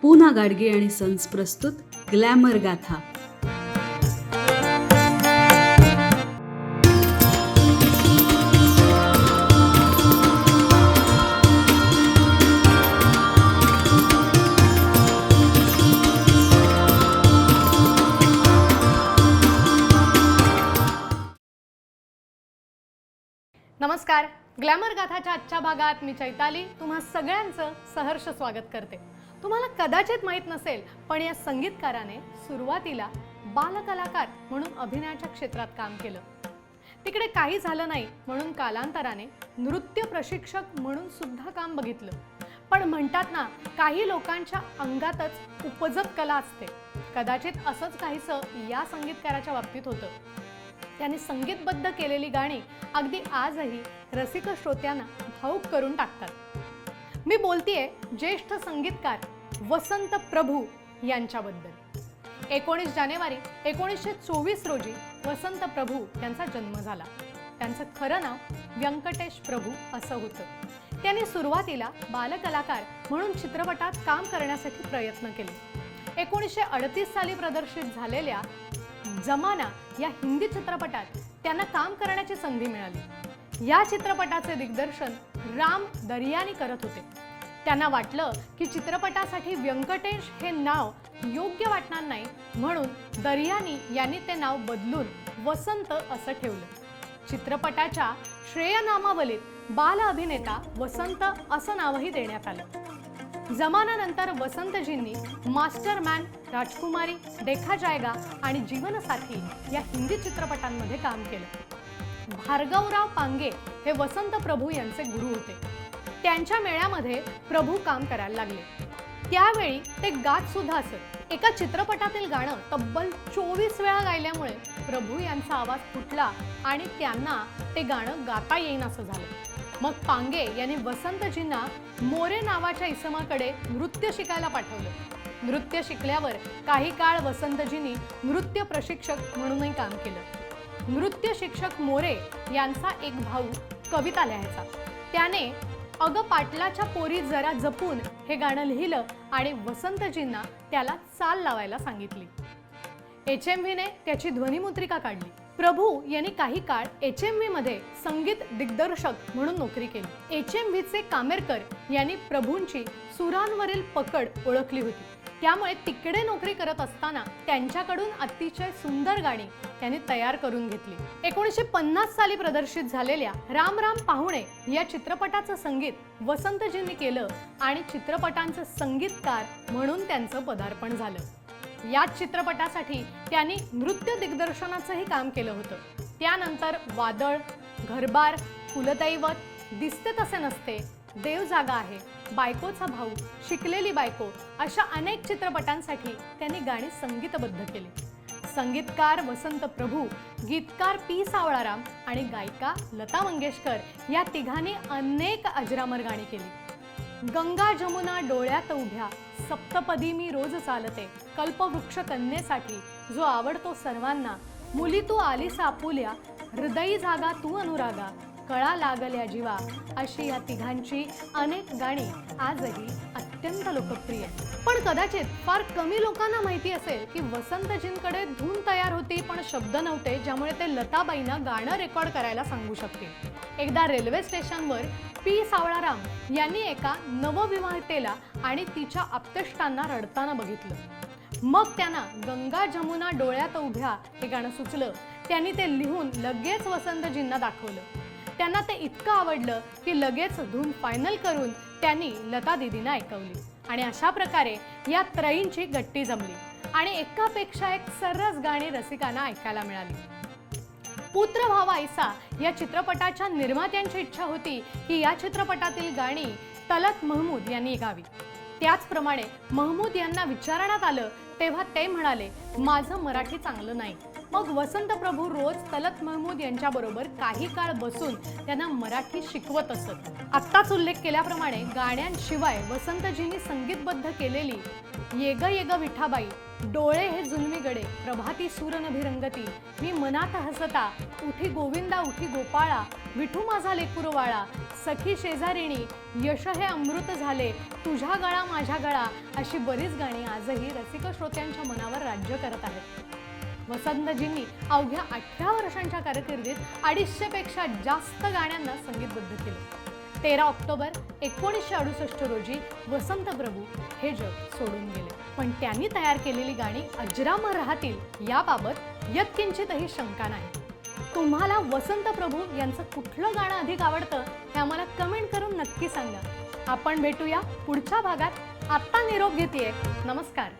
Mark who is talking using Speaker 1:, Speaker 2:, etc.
Speaker 1: पूना गाडगे आणि सन्स प्रस्तुत ग्लॅमर गाथा.
Speaker 2: नमस्कार. ग्लॅमर गाथाच्या आजच्या भागात मी चैताली तुम्हा सगळ्यांचं सहर्ष स्वागत करते. तुम्हाला कदाचित माहीत नसेल, पण या संगीतकाराने सुरुवातीला बालकलाकार म्हणून अभिनयाच्या क्षेत्रात काम केलं. तिकडे काही झालं नाही म्हणून कालांतराने नृत्य प्रशिक्षक म्हणून सुद्धा काम बघितलं. पण म्हणतात ना, काही लोकांच्या अंगातच उपजत कला असते. कदाचित असंच काहीसं या संगीतकाराच्या बाबतीत होतं. त्यांनी संगीतबद्ध केलेली गाणी अगदी आजही रसिक श्रोत्यांना भावुक करून टाकतात. मी बोलतेय ज्येष्ठ संगीतकार वसंत प्रभू यांच्याबद्दल. 19 जानेवारी 1924 रोजी वसंत प्रभू यांचा जन्म झाला. त्यांचं खरं नाव व्यंकटेश प्रभू असं होतं. त्यांनी सुरुवातीला बालकलाकार म्हणून चित्रपटात काम करण्यासाठी प्रयत्न केले. 1938 साली प्रदर्शित झालेल्या जमाना या हिंदी चित्रपटात त्यांना काम करण्याची संधी मिळाली. या चित्रपटाचे दिग्दर्शन राम दर्यानी करत होते. त्यांना वाटलं की चित्रपटासाठी व्यंकटेश हे नाव योग्य वाटणार नाही, म्हणून दर्यानी यांनी ते नाव बदलून वसंत असं ठेवलं. चित्रपटाच्या श्रेयनामावलीत बाल अभिनेता वसंत असं नावही देण्यात आलं. जमानानंतर वसंतजींनी मास्टरमॅन, राजकुमारी, देखा जाएगा आणि जीवनसाथी या हिंदी चित्रपटांमध्ये काम केलं. भार्गवराव पांगे हे वसंत प्रभू यांचे गुरु होते. त्यांच्या मेळ्यामध्ये प्रभू काम करायला लागले. त्यावेळी ते गात सुद्धा असत. एका चित्रपटातील गाणं तब्बल 24 वेळा गायल्यामुळे प्रभू यांचा आवाज फुटला आणि त्यांना ते गाणं गाता येईन असं झालं. मग पांगे यांनी वसंतजींना मोरे नावाच्या इसमाकडे नृत्य शिकायला पाठवलं. नृत्य शिकल्यावर काही काळ वसंतजींनी नृत्य प्रशिक्षक म्हणूनही काम केलं. नृत्य शिक्षक मोरे यांचा एक भाऊ कविता लिहायचा. त्याने अग पाटलाच्या पोरी जरा जपून हे गाणं लिहिलं आणि वसंतजींना त्याला चाल लावायला सांगितली. HMVने त्याची ध्वनिमुद्रिका काढली. प्रभू यांनी काही काळ HMV मध्ये संगीत दिग्दर्शक म्हणून नोकरी केली. HMVचे कामेरकर यांनी प्रभूंची सुरांवरील पकड ओळखली होती. त्यामुळे तिकडे नोकरी करत असताना त्यांच्याकडून अतिशय सुंदर गाणी त्यांनी तयार करून घेतली. 1950 साली प्रदर्शित झालेल्या राम राम पाहुणे या चित्रपटाचं संगीत वसंतजींनी केलं आणि चित्रपटांचे संगीतकार म्हणून त्यांचं पदार्पण झालं. याच चित्रपटासाठी त्यांनी नृत्य दिग्दर्शनाचंही काम केलं होतं. त्यानंतर वादळ, घरबार, कुलदैवत, दिसते तसे नसते, देव जागा आहे, बायकोचा भाऊ, शिकलेली बायको अशा अनेक चित्रपटांसाठी त्यांनी गाणी संगीतबद्ध केली. संगीतकार वसंत प्रभू, गीतकार P. सावळाराम आणि गायिका लता मंगेशकर या तिघांनी अनेक अजरामर गाणी केली. गंगा जमुना डोळ्यात उभ्या, सप्तपदी मी रोज चालते, कल्पवृक्ष कन्येसाठी जो आवडतो सर्वांना, मुली तू आलीस आपुल्या, हृदयी जागा तू अनुरागा, कळा लागल्या जीवा अशी या तिघांची अनेक गाणी आजही अत्यंत लोकप्रिय आहेत. पण कदाचित फार कमी लोकांना माहिती असेल की वसंतजींकडे धून तयार होती पण शब्द नव्हते, ज्यामुळे ते लताबाईंना गाणं रेकॉर्ड करायला सांगू शकतील. एकदा रेल्वे स्टेशनवर P. सावळाराम यांनी एका नवविवाहितेला आणि तिच्या आप्तेष्टांना रडताना बघितलं. मग त्यांना गंगा जमुना डोळ्यात उभ्या हे गाणं सुचलं. त्यांनी ते लिहून लगेच वसंतजींना दाखवलं. त्यांना ते इतकं आवडलं की लगेच धून फायनल करून त्यांनी लता दीदींना ऐकवली आणि अशा प्रकारे या त्रयींची गट्टी जमली आणि एकापेक्षा एक सर्रास गाणी रसिकांना ऐकायला मिळाली. पुत्र भावा ऐसा या चित्रपटाच्या निर्मात्यांची इच्छा होती की या चित्रपटातील गाणी तलत महमूद यांनी गावी. त्याचप्रमाणे महमूद यांना विचारण्यात आलं तेव्हा ते म्हणाले, माझं मराठी चांगलं नाही. मग वसंत प्रभू रोज तलत महमूद यांच्याबरोबर काही काळ बसून त्यांना मराठी शिकवत असत. आत्ताच उल्लेख केल्याप्रमाणे गाण्यांशिवाय वसंतजींनी संगीतबद्ध केलेली ये ग विठाबाई, डोळे हे जुलमी गडे, प्रभाती सूरनभिरंगती, मी मनात हसता, उठी गोविंदा उठी गोपाळा, विठू माझा लेकुरवाळा, सखी शेजारिणी, यश हे अमृत झाले, तुझ्या गळा माझ्या गळा, अशी बरीच गाणी आजही रसिक श्रोत्यांच्या मनावर राज्य करत आहेत. वसंतजींनी अवघ्या 18 वर्षांच्या कारकिर्दीत 250 पेक्षा जास्त गाण्यांना संगीतबद्ध केले. 13 ऑक्टोबर 1968 रोजी वसंत प्रभू हे जग सोडून गेले. पण त्यांनी तयार केलेली गाणी अजरामर राहतील याबाबत यत्किंचितही शंका नाही. तुम्हाला वसंत प्रभू यांचं कुठलं गाणं अधिक आवडतं हे आम्हाला कमेंट करून नक्की सांगा. आपण भेटूया पुढच्या भागात. आत्ता निरोप घेतेय. नमस्कार.